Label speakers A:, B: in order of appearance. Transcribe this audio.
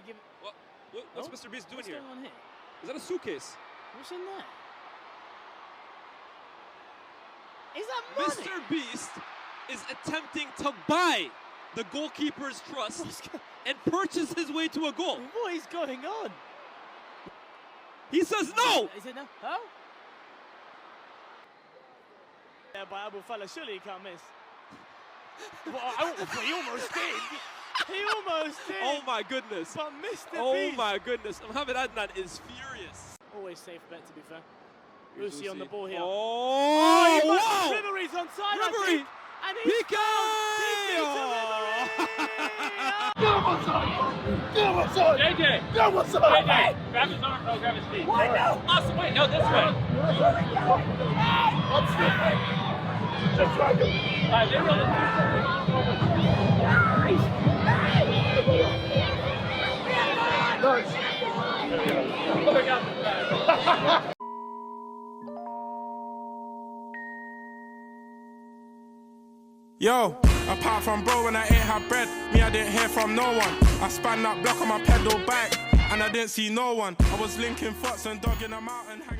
A: you give...
B: What's Mr. Beast doing here?
A: What's going on here?
B: Is that a suitcase?
A: What's in there? Is that money?
B: Mr. Beast is attempting to buy the goalkeeper's trust and purchase his way to a goal.
A: What is going on?
B: He says no!
A: Is it no? Huh? Yeah, by Abu Fala, surely he can't miss. Well, he almost did. He almost did.
B: Oh my goodness.
A: But Mr.
B: Oh
A: Beast.
B: my goodness. Mohamed Adnan is furious.
A: Always safe bet, to be fair.
B: Here's
A: Lucy on the
B: Lucy.
A: ball here.
B: Oh, wow!
A: Ribery's onside.
B: Ribery!
A: And he's
B: PK!
C: JJ! JJ! Grab his arm, no, grab his feet. Why no? Awesome, wait, no, this way. Just right here. Alright, they roll it.
D: Yo, apart from bro when I ain't had bread, me I didn't hear from no one. I span that block on my pedal bike and I didn't see no one. I was linking thoughts and dogging them out and hanging.